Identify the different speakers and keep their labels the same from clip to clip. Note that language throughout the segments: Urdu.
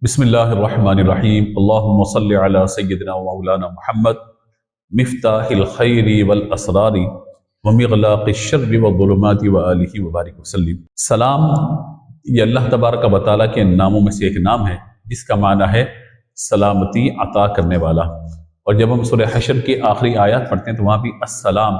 Speaker 1: بسم اللہ الرحمن الرحیم اللہم صلی علی سیدنا و مولانا محمد مفتاح الخیر والاسرار ومغلاق الشر والظلمات وآلہ وبارک وسلم۔ سلام یہ اللہ تبارک و تعالیٰ کے ناموں میں سے ایک نام ہے جس کا معنی ہے سلامتی عطا کرنے والا۔ اور جب ہم سورہ حشر کی آخری آیات پڑھتے ہیں تو وہاں بھی السلام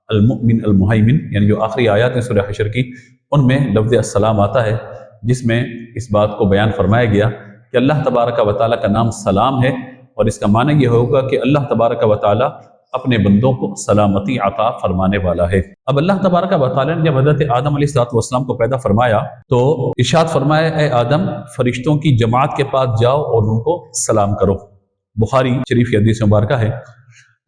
Speaker 1: المؤمن المہیمن یعنی جو آخری آیات ہیں سورہ حشر کی ان میں لفظ السلام آتا ہے، جس میں اس بات کو بیان فرمایا گیا کہ اللہ تبارک و تعالیٰ کا نام سلام ہے، اور اس کا معنی یہ ہوگا کہ اللہ تبارک و تعالیٰ اپنے بندوں کو سلامتی عطا فرمانے والا ہے۔ اب اللہ تبارک و تعالیٰ نے جب حضرت آدم علیہ السلام کو پیدا فرمایا تو ارشاد فرمایا، اے آدم فرشتوں کی جماعت کے پاس جاؤ اور ان کو سلام کرو۔ بخاری شریف کی حدیث مبارکہ ہے،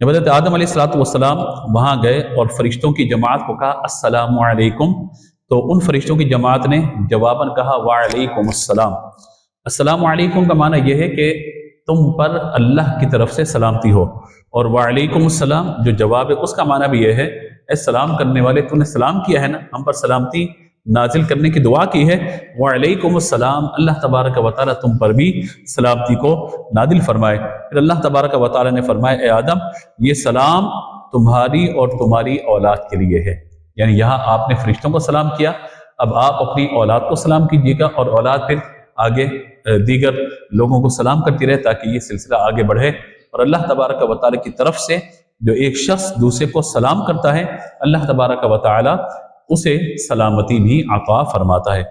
Speaker 1: جب حضرت آدم علیہ السلام وہاں گئے اور فرشتوں کی جماعت کو کہا السلام علیکم، تو ان فرشتوں کی جماعت نے جواباً کہا وعلیکم السلام۔ السلام علیکم کا معنی یہ ہے کہ تم پر اللہ کی طرف سے سلامتی ہو، اور وعلیکم السلام جو جواب ہے اس کا معنی بھی یہ ہے، اے سلام کرنے والے تو نے سلام کیا ہے نا، ہم پر سلامتی نازل کرنے کی دعا کی ہے، وعلیکم السلام اللہ تبارک و تعالیٰ تم پر بھی سلامتی کو نازل فرمائے۔ پھر اللہ تبارک و تعالیٰ نے فرمایا، اے آدم یہ سلام تمہاری اور تمہاری اولاد کے لیے ہے، یعنی یہاں آپ نے فرشتوں کو سلام کیا، اب آپ اپنی اولاد کو سلام کیجیے گا، اور اولاد پھر آگے دیگر لوگوں کو سلام کرتی رہے تاکہ یہ سلسلہ آگے بڑھے۔ اور اللہ تبارک و تعالیٰ کی طرف سے جو ایک شخص دوسرے کو سلام کرتا ہے اللہ تبارک و تعالیٰ اسے سلامتی بھی عطا فرماتا ہے۔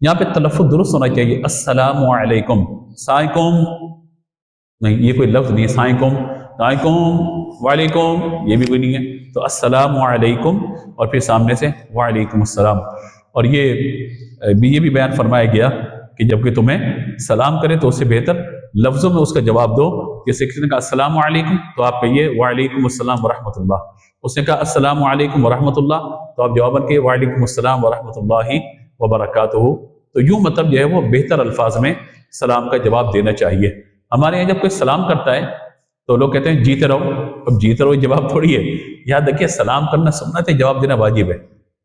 Speaker 1: یہاں پہ تلفظ درست ہونا چاہیے، السلام علیکم، سائکم نہیں، یہ کوئی لفظ نہیں ہے، سائکم سائکم وعلیکم یہ بھی کوئی نہیں ہے، تو السلام علیکم اور پھر سامنے سے وعلیکم السلام۔ اور یہ بھی بیان فرمایا گیا کہ جب کہ تمہیں سلام کرے تو اس سے بہتر لفظوں میں اس کا جواب دو، جیسے کسی نے کہا السلام علیکم تو آپ کہیے وعلیکم السلام ورحمۃ اللہ، اس نے کہا السلام علیکم ورحمۃ اللہ تو آپ جواباً کہیے وعلیکم السلام ورحمۃ اللہ وبرکاتہ۔ تو یوں مطلب جو ہے وہ بہتر الفاظ میں سلام کا جواب دینا چاہیے۔ ہمارے یہاں جب کوئی سلام کرتا ہے تو لوگ کہتے ہیں جیتے رہو، اب جیتے رہو جواب تھوڑی ہے، یاد رکھیے سلام کرنا سنت ہے، جواب دینا واجب ہے۔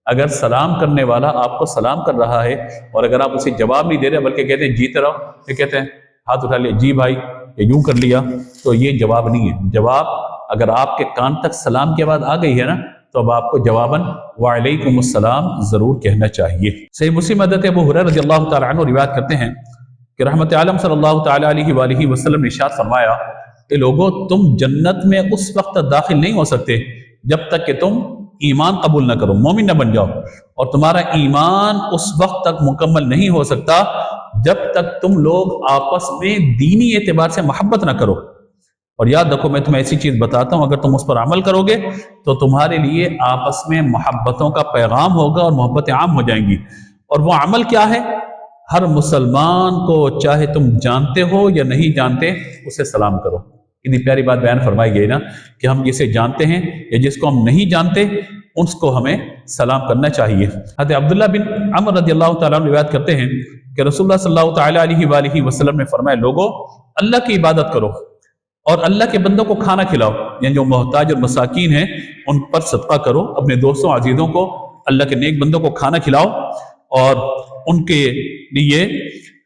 Speaker 1: اگر سلام کرنے والا آپ کو سلام کر رہا ہے اور اگر آپ اسے جواب نہیں دے رہے بلکہ کہتے ہیں جیتے رہو، پھر کہتے ہیں ہاتھ اٹھا لیا جی بھائی یا یوں کر لیا، تو یہ جواب نہیں ہے۔ جواب اگر آپ کے کان تک سلام کی آواز آ گئی ہے نا تو اب آپ کو جواباً وعلیکم السلام ضرور کہنا چاہیے۔ صحیح مسلم حضرت ابو ہریرہ رضی اللہ تعالیٰ عنہ روایت کرتے ہیں کہ رحمت عالم صلی اللہ تعالیٰ علیہ وآلہ وسلم نے ارشاد فرمایا کہ لوگو تم جنت میں اس وقت داخل نہیں ہو سکتے جب تک کہ تم ایمان قبول نہ کرو، مومن نہ بن جاؤ، اور تمہارا ایمان اس وقت تک مکمل نہیں ہو سکتا جب تک تم لوگ آپس میں دینی اعتبار سے محبت نہ کرو۔ اور یاد رکھو میں تمہیں ایسی چیز بتاتا ہوں، اگر تم اس پر عمل کرو گے تو تمہارے لیے آپس میں محبتوں کا پیغام ہوگا اور محبتیں عام ہو جائیں گی۔ اور وہ عمل کیا ہے؟ ہر مسلمان کو چاہے تم جانتے ہو یا نہیں جانتے اسے سلام کرو۔ اتنی پیاری بات بیان فرمائی گئی نا کہ ہم جسے جانتے ہیں یا جس کو ہم نہیں جانتے اس کو ہمیں سلام کرنا چاہیے۔ حضرت عبداللہ بن عمر رضی اللہ تعالیٰ عنہ روایت کرتے ہیں کہ رسول اللہ صلی اللہ تعالیٰ علیہ وآلہ وسلم نے فرمایا لوگو اللہ کی عبادت کرو اور اللہ کے بندوں کو کھانا کھلاؤ، یعنی جو محتاج اور مساکین ہیں ان پر صدقہ کرو، اپنے دوستوں عزیزوں کو اللہ کے نیک بندوں کو کھانا کھلاؤ اور ان کے لیے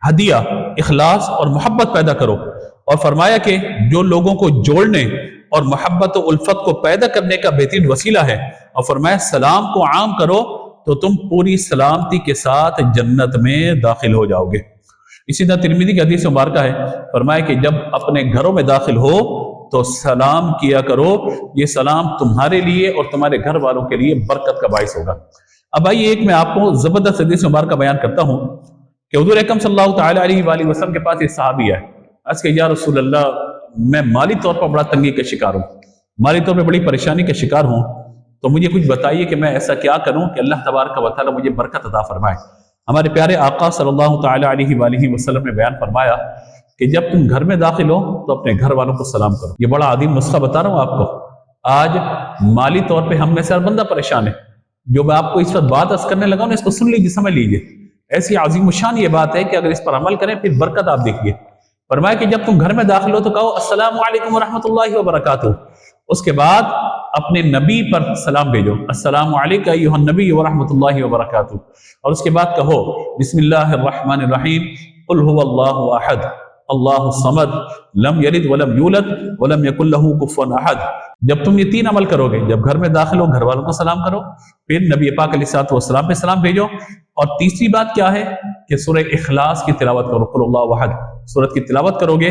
Speaker 1: ہدیہ اخلاص اور محبت پیدا کرو۔ اور فرمایا کہ جو لوگوں کو جوڑنے اور محبت و الفت کو پیدا کرنے کا بہترین وسیلہ ہے، اور فرمایا سلام کو عام کرو تو تم پوری سلامتی کے ساتھ جنت میں داخل ہو جاؤ گے۔ اسی طرح ترمذی کی حدیث مبارکہ ہے، فرمایا کہ جب اپنے گھروں میں داخل ہو تو سلام کیا کرو، یہ سلام تمہارے لیے اور تمہارے گھر والوں کے لیے برکت کا باعث ہوگا۔ اب آئیے ایک میں آپ کو زبردست حدیث مبارکہ بیان کرتا ہوں کہ حضور اکرم صلی اللہ تعالیٰ علیہ وآلہ وسلم کے پاس ایک صحابی ہے، اس کے یا رسول اللہ میں مالی طور پر بڑا تنگی کا شکار ہوں، مالی طور پہ بڑی پریشانی کا شکار ہوں، تو مجھے کچھ بتائیے کہ میں ایسا کیا کروں کہ اللہ تبارک و تعالیٰ مجھے برکت عطا فرمائے۔ ہمارے پیارے آقا صلی اللہ تعالیٰ علیہ وآلہ وسلم نے بیان فرمایا کہ جب تم گھر میں داخل ہو تو اپنے گھر والوں کو سلام کرو۔ یہ بڑا عظیم نسخہ بتا رہا ہوں آپ کو۔ آج مالی طور پہ ہم میں سے ہر بندہ پریشان ہے، جو میں آپ کو اس وقت بات عرض کرنے لگا ہوں اس کو سن لیجیے، سمجھ لیجیے، ایسی عظیم الشان یہ بات ہے کہ اگر اس پر عمل کریں پھر برکت آپ دیکھیے۔ فرمایا کہ جب تم گھر میں داخل ہو تو کہو السلام علیکم ورحمۃ اللہ وبرکاتہ، اس کے بعد اپنے نبی پر سلام بھیجو، السلام علیکم ایھا النبی ورحمۃ اللہ وبرکاتہ، اور اس کے بعد کہو بسم اللہ الرحمن الرحیم قل هو اللہ احد اللہ الصمد لم یلد ولم یولد ولم یکن لہ کفوا احد۔ جب تم یہ 3 عمل کرو گے، جب گھر میں داخل ہو گھر والوں کو سلام کرو، پھر نبی پاک علیہ الصلوۃ والسلام پہ سلام بھیجو، اور تیسری بات کیا ہے کہ سورہ اخلاص کی تلاوت کرو، قل اللہ احد سورت کی تلاوت کرو گے،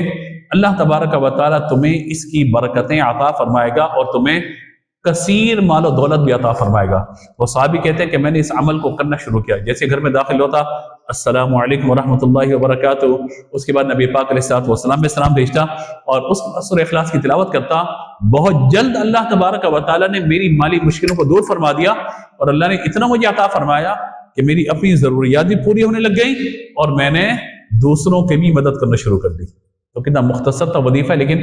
Speaker 1: اللہ تبارک و تعالیٰ تمہیں اس کی برکتیں عطا فرمائے گا اور تمہیں کثیر مال و دولت بھی عطا فرمائے گا۔ وہ صحابی کہتے ہیں کہ میں نے اس عمل کو کرنا شروع کیا، جیسے گھر میں داخل ہوتا السلام علیکم ورحمۃ اللہ وبرکاتہ، اس کے بعد نبی پاک علیہ الصلوۃ والسلام پہ سلام بھیجتا اور اس سورہ اخلاص کی تلاوت کرتا، بہت جلد اللہ تبارک و تعالیٰ نے میری مالی مشکلوں کو دور فرما دیا، اور اللہ نے اتنا مجھے عطا فرمایا کہ میری اپنی ضروریات بھی پوری ہونے لگ گئی اور میں نے دوسروں کی بھی مدد کرنا شروع کر دی۔ تو کتنا مختصر تھا وظیفہ، لیکن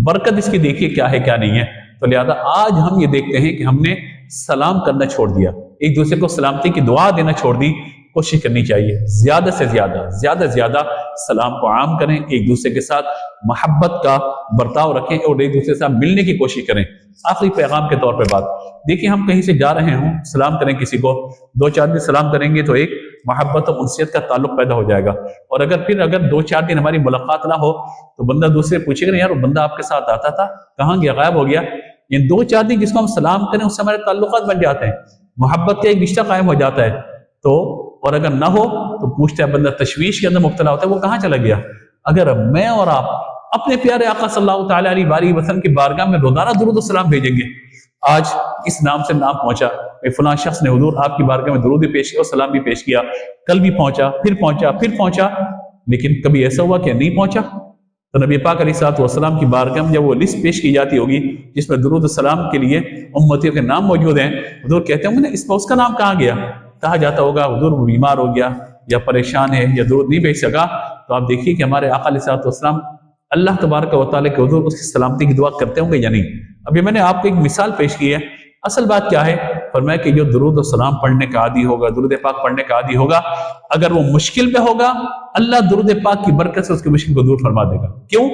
Speaker 1: برکت اس کی دیکھیے کیا ہے کیا نہیں ہے۔ تو لہذا آج ہم یہ دیکھتے ہیں کہ ہم نے سلام کرنا چھوڑ دیا، ایک دوسرے کو سلامتی کی دعا دینا چھوڑ دی۔ کوشش کرنی چاہیے زیادہ سے زیادہ سلام کو عام کریں، ایک دوسرے کے ساتھ محبت کا برتاؤ رکھیں اور ایک دوسرے کے ساتھ ملنے کی کوشش کریں۔ آخری پیغام کے طور پہ بات دیکھیے، ہم کہیں سے جا رہے ہوں، سلام کریں کسی کو، 2-4 دن سلام کریں گے تو ایک محبت اور انسیت کا تعلق پیدا ہو جائے گا، اور اگر 2-4 دن ہماری ملاقات نہ ہو تو بندہ دوسرے پوچھے گا یار وہ بندہ آپ کے ساتھ آتا تھا کہاں گیا، غائب ہو گیا۔ یہ 2-4 دن جس کو ہم سلام کریں اس سے ہمارے تعلقات بن جاتے ہیں، محبت کا ایک رشتہ قائم ہو جاتا ہے۔ تو اور اگر نہ ہو تو پوچھتا ہے بندہ، تشویش کے اندر مبتلا ہوتا ہے وہ کہاں چلا گیا۔ اگر میں اور آپ اپنے پیارے آقا صلی اللہ تعالیٰ علیہ وآلہ وسلم کی بارگاہ میں روزانہ درود و سلام بھیجیں گے، آج اس نام سے نام پہنچا، فلاں شخص نے حضور آپ کی بارگاہ میں درود بھی پیش کیا اور سلام بھی پیش کیا، کل بھی پہنچا، پھر پہنچا، لیکن کبھی ایسا ہوا کہ نہیں پہنچا؟ تو نبی پاک علیہ الصلوۃ والسلام کی بارگاہ میں جب وہ لسٹ پیش کی جاتی ہوگی جس میں درود و سلام کے لیے امتیوں کے نام موجود ہیں، حضور کہتے ہوں گے نا اس کا نام کہاں گیا؟ کہا جاتا ہوگا حضور وہ بیمار ہو گیا یا پریشان ہے یا درود نہیں بھیج سکا۔ تو آپ دیکھیے کہ ہمارے آقا علیہ الصلوۃ والسلام اللہ تبارک و تعالیٰ کے حضور اس کی سلامتی کی دعا کرتے ہوں گے یا نہیں؟ ابھی میں نے آپ کو ایک مثال پیش کی ہے، اصل بات کیا ہے؟ فرمایا کہ جو درود و سلام پڑھنے کا عادی ہوگا، درود پاک پڑھنے کا عادی ہوگا، اگر وہ مشکل میں ہوگا اللہ درود پاک کی برکت سے اس کی مشکل کو دور فرما دے گا۔ کیوں؟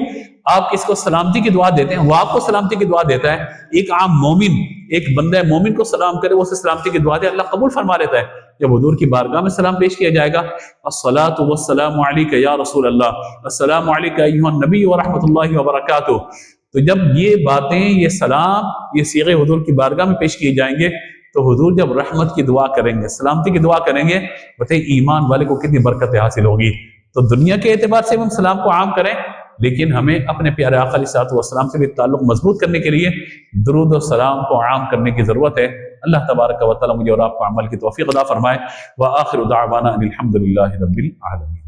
Speaker 1: آپ اس کو سلامتی کی دعا دیتے ہیں، وہ آپ کو سلامتی کی دعا دیتا ہے۔ ایک عام مومن، ایک بندہ مومن کو سلام کرے، وہ اسے سلامتی کی دعا دے، اللہ قبول فرما لیتا ہے۔ جب حضور کی بارگاہ میں سلام پیش کیا جائے گا، الصلاۃ والسلام علیک یا رسول اللہ، السلام علیک ایھا النبی ورحمۃ اللہ وبرکاتہ، تو جب یہ باتیں، یہ سلام، یہ صیغے حضور کی بارگاہ میں پیش کیے جائیں گے تو حضور جب رحمت کی دعا کریں گے، سلامتی کی دعا کریں گے، بتائیے ایمان والے کو کتنی برکتیں حاصل ہوگی۔ تو دنیا کے اعتبار سے ہم سلام کو عام کریں، لیکن ہمیں اپنے پیارے آقا علیہ الصلوۃ والسلام سے بھی تعلق مضبوط کرنے کے لیے درود و سلام کو عام کرنے کی ضرورت ہے۔ اللہ تبارک و تعالیٰ مجھے اور آپ کو عمل کی توفیق عطا فرمائے۔ وآخر دعوانا ان الحمد للہ رب العالمین۔